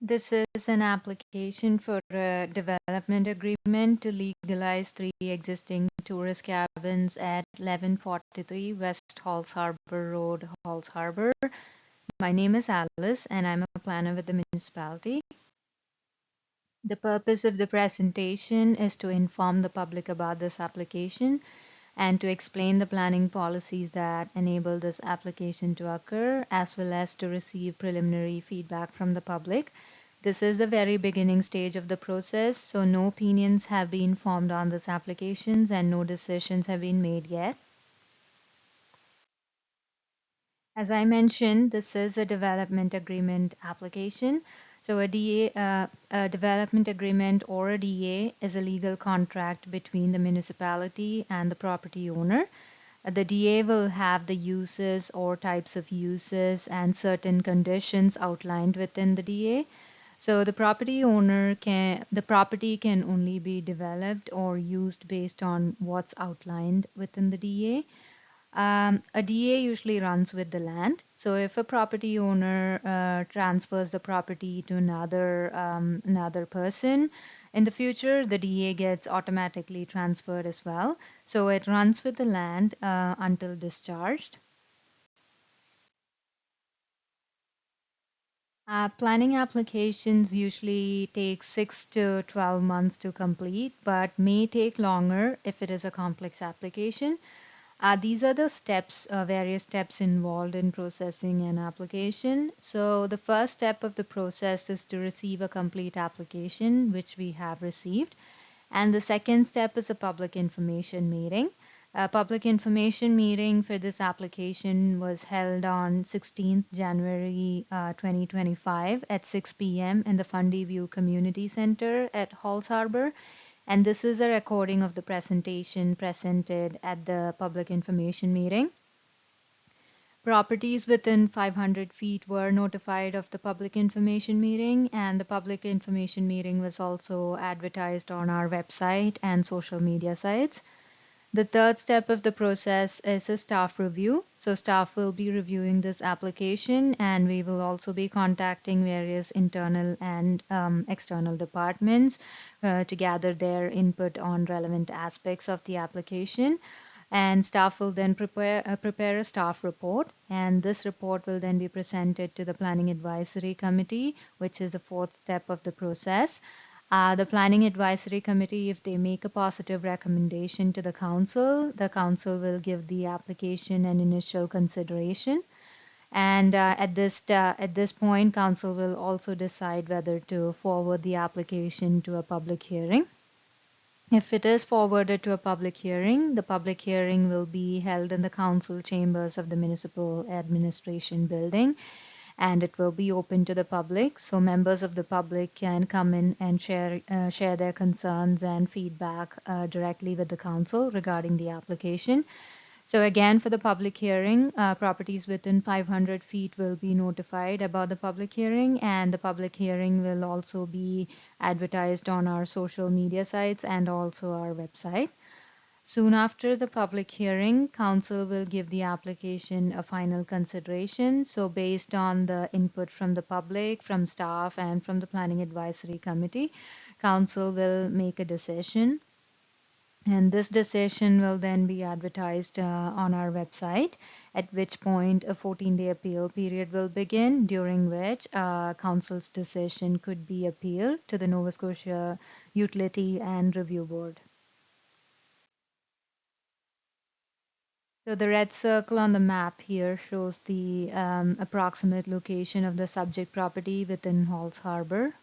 This is an application for a development agreement to legalize three existing tourist cabins at 1143 West Halls Harbour Road, Halls Harbour. My name is Alice and I'm a planner with the municipality. The purpose of the presentation is to inform the public about this application and to explain the planning policies that enable this application to occur, as well as to receive preliminary feedback from the public. This is the very beginning stage of the process, so no opinions have been formed on this applications and no decisions have been made yet. As I mentioned, this is a development agreement application. So a development agreement or a DA is a legal contract between the municipality and the property owner. The DA will have the uses or types of uses and certain conditions outlined within the DA. So the property can only be developed or used based on what's outlined within the DA. A DA usually runs with the land. So if a property owner transfers the property to another person, in the future the DA gets automatically transferred as well. So it runs with the land until discharged. Planning applications usually take 6 to 12 months to complete, but may take longer if it is a complex application. These are the steps, various steps involved in processing an application. So the first step of the process is to receive a complete application, which we have received. And the second step is a public information meeting. A public information meeting for this application was held on 16th January 2025 at 6 p.m. in the Fundy View Community Center at Halls Harbor. And this is a recording of the presentation presented at the public information meeting. Properties within 500 feet were notified of the public information meeting, and the public information meeting was also advertised on our website and social media sites. The third step of the process is a staff review. So staff will be reviewing this application, and we will also be contacting various internal and external departments to gather their input on relevant aspects of the application. And staff will then prepare a staff report, and this report will then be presented to the Planning Advisory Committee, which is the fourth step of the process. The Planning Advisory Committee, if they make a positive recommendation to the council will give the application an initial consideration. And at this point, council will also decide whether to forward the application to a public hearing. If it is forwarded to a public hearing, the public hearing will be held in the council chambers of the municipal administration building, and it will be open to the public. So members of the public can come in and share their concerns and feedback directly with the council regarding the application. So again, for the public hearing, properties within 500 feet will be notified about the public hearing, and the public hearing will also be advertised on our social media sites and also our website. Soon after the public hearing, council will give the application a final consideration. So based on the input from the public, from staff, and from the Planning Advisory Committee, council will make a decision. And this decision will then be advertised on our website, at which point a 14-day appeal period will begin, during which council's decision could be appealed to the Nova Scotia Utility and Review Board. So the red circle on the map here shows the approximate location of the subject property within Halls Harbor.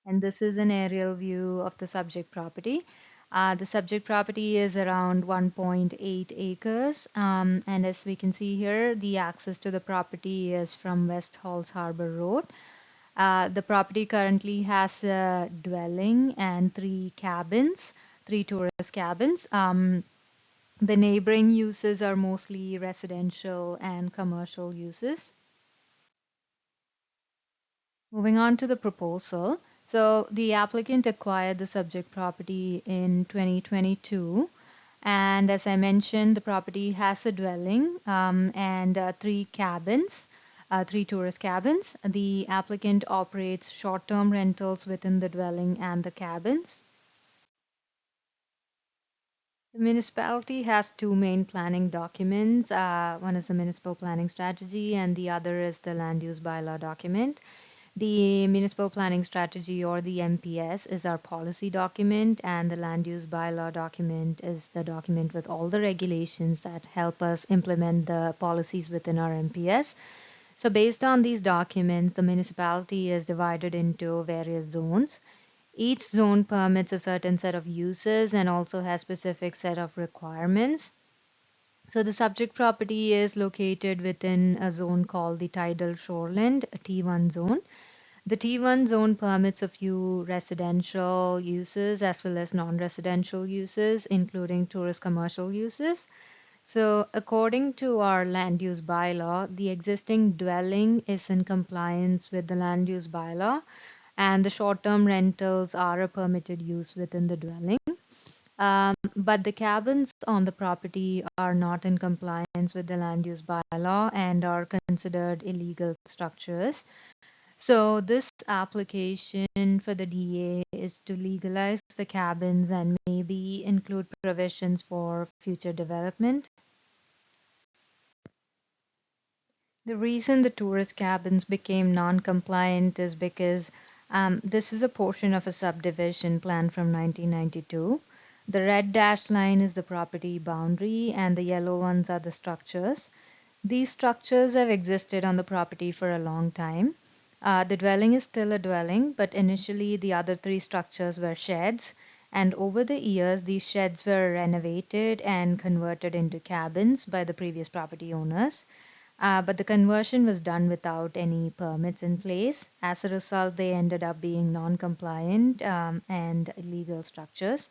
And this is an aerial view of the subject property. The subject property is around 1.8 acres. And as we can see here, the access to the property is from West Halls Harbour Road. The property currently has a dwelling and three tourist cabins. The neighboring uses are mostly residential and commercial uses. Moving on to the proposal. So the applicant acquired the subject property in 2022. And as I mentioned, the property has a dwelling and three cabins. three tourist cabins. The applicant operates short-term rentals within the dwelling and the cabins. The municipality has two main planning documents. One is the municipal planning strategy, and the other is the land use bylaw document. The municipal planning strategy, or the MPS, is our policy document, and the land use bylaw document is the document with all the regulations that help us implement the policies within our MPS. So, based on these documents, the municipality is divided into various zones. Each zone permits a certain set of uses and also has specific set of requirements. So the subject property is located within a zone called the tidal shoreland, a T1 zone. The T1 zone permits a few residential uses as well as non-residential uses, including tourist commercial uses. So according to our land use bylaw, the existing dwelling is in compliance with the land use bylaw, and the short-term rentals are a permitted use within the dwelling. But the cabins on the property are not in compliance with the land use bylaw and are considered illegal structures. So this application for the DA is to legalize the cabins and maybe include provisions for future development. The reason the tourist cabins became non-compliant is because this is a portion of a subdivision plan from 1992. The red dashed line is the property boundary, and the yellow ones are the structures. These structures have existed on the property for a long time. The dwelling is still a dwelling, but initially the other three structures were sheds, and over the years these sheds were renovated and converted into cabins by the previous property owners. But the conversion was done without any permits in place. As a result, they ended up being non-compliant and illegal structures.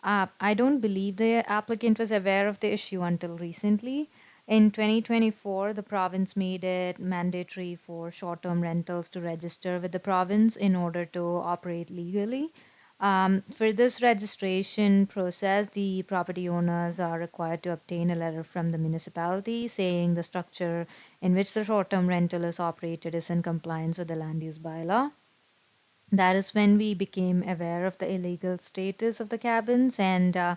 I don't believe the applicant was aware of the issue until recently. In 2024, the province made it mandatory for short-term rentals to register with the province in order to operate legally. For this registration process, the property owners are required to obtain a letter from the municipality saying the structure in which the short-term rental is operated is in compliance with the land use bylaw. That is when we became aware of the illegal status of the cabins, and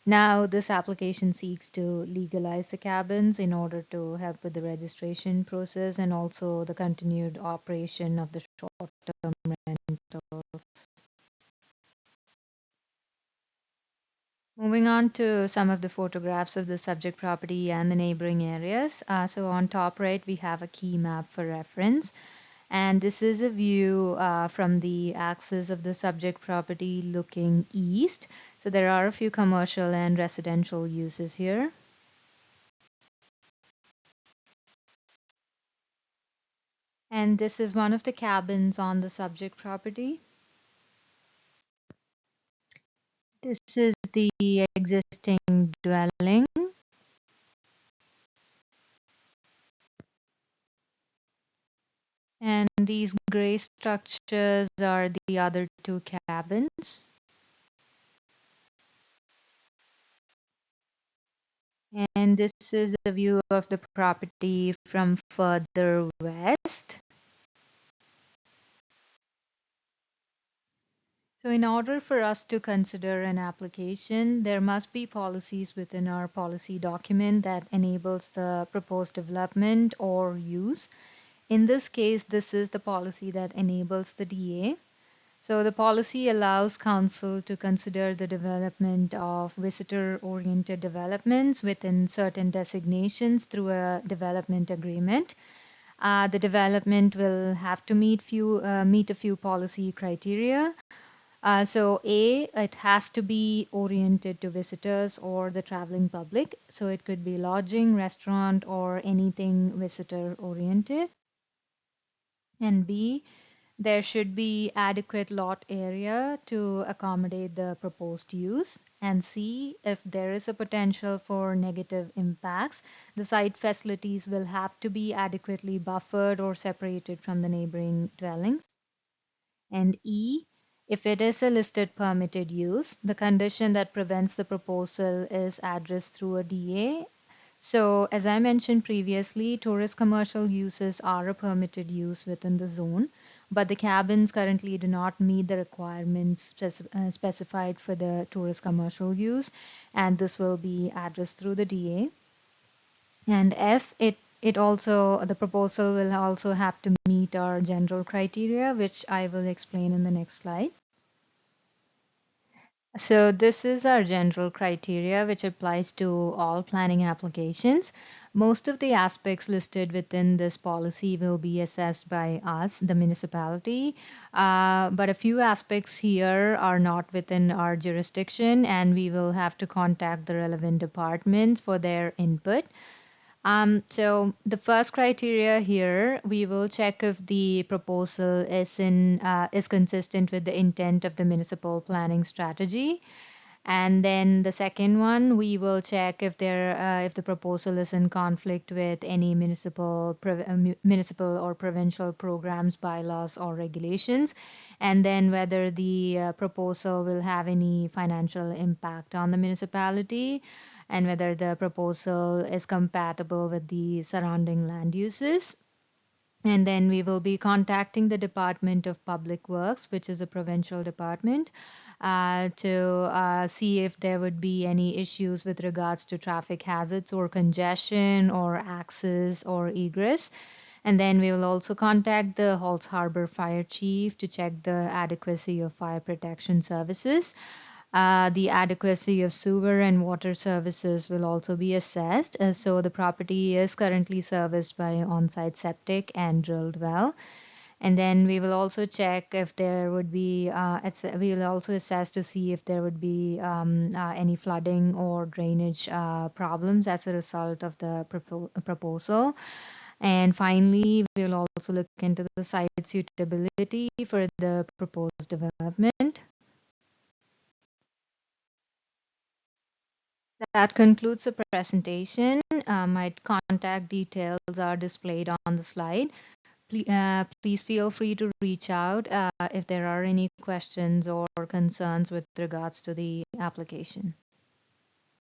now this application seeks to legalize the cabins in order to help with the registration process and also the continued operation of the short-term rentals. Moving on to some of the photographs of the subject property and the neighboring areas. So on top right, we have a key map for reference. And this is a view from the axis of the subject property looking east. So there are a few commercial and residential uses here. And this is one of the cabins on the subject property. This is the existing dwelling. And these gray structures are the other two cabins. And this is a view of the property from further west. So in order for us to consider an application, there must be policies within our policy document that enables the proposed development or use. In this case, this is the policy that enables the DA. So the policy allows council to consider the development of visitor-oriented developments within certain designations through a development agreement. The development will have to meet a few policy criteria. So A, it has to be oriented to visitors or the traveling public. So it could be lodging, restaurant, or anything visitor oriented. And B, there should be adequate lot area to accommodate the proposed use. And C, if there is a potential for negative impacts, the site facilities will have to be adequately buffered or separated from the neighboring dwellings. And E, if it is a listed permitted use, the condition that prevents the proposal is addressed through a DA. So, as I mentioned previously, tourist commercial uses are a permitted use within the zone, but the cabins currently do not meet the requirements specified for the tourist commercial use, and this will be addressed through the DA. And F, it also, the proposal will also have to meet our general criteria, which I will explain in the next slide. So this is our general criteria, which applies to all planning applications. Most of the aspects listed within this policy will be assessed by us, the municipality, but a few aspects here are not within our jurisdiction, and we will have to contact the relevant departments for their input. So the first criteria here, we will check if the proposal is consistent with the intent of the municipal planning strategy. And then the second one, we will check if the proposal is in conflict with any municipal or provincial programs, bylaws, or regulations, and then whether the proposal will have any financial impact on the municipality, and whether the proposal is compatible with the surrounding land uses. And then we will be contacting the Department of Public Works, which is a provincial department, to see if there would be any issues with regards to traffic hazards or congestion or access or egress. And then we will also contact the Halls Harbour Fire Chief to check the adequacy of fire protection services. The adequacy of sewer and water services will also be assessed. So the property is currently serviced by on-site septic and drilled well. And then we will also check if there would be, we will also assess to see if there would be any flooding or drainage problems as a result of the proposal. And finally, we will also look into the site suitability for the proposed development. That concludes the presentation. My contact details are displayed on the slide. Please feel free to reach out if there are any questions or concerns with regards to the application.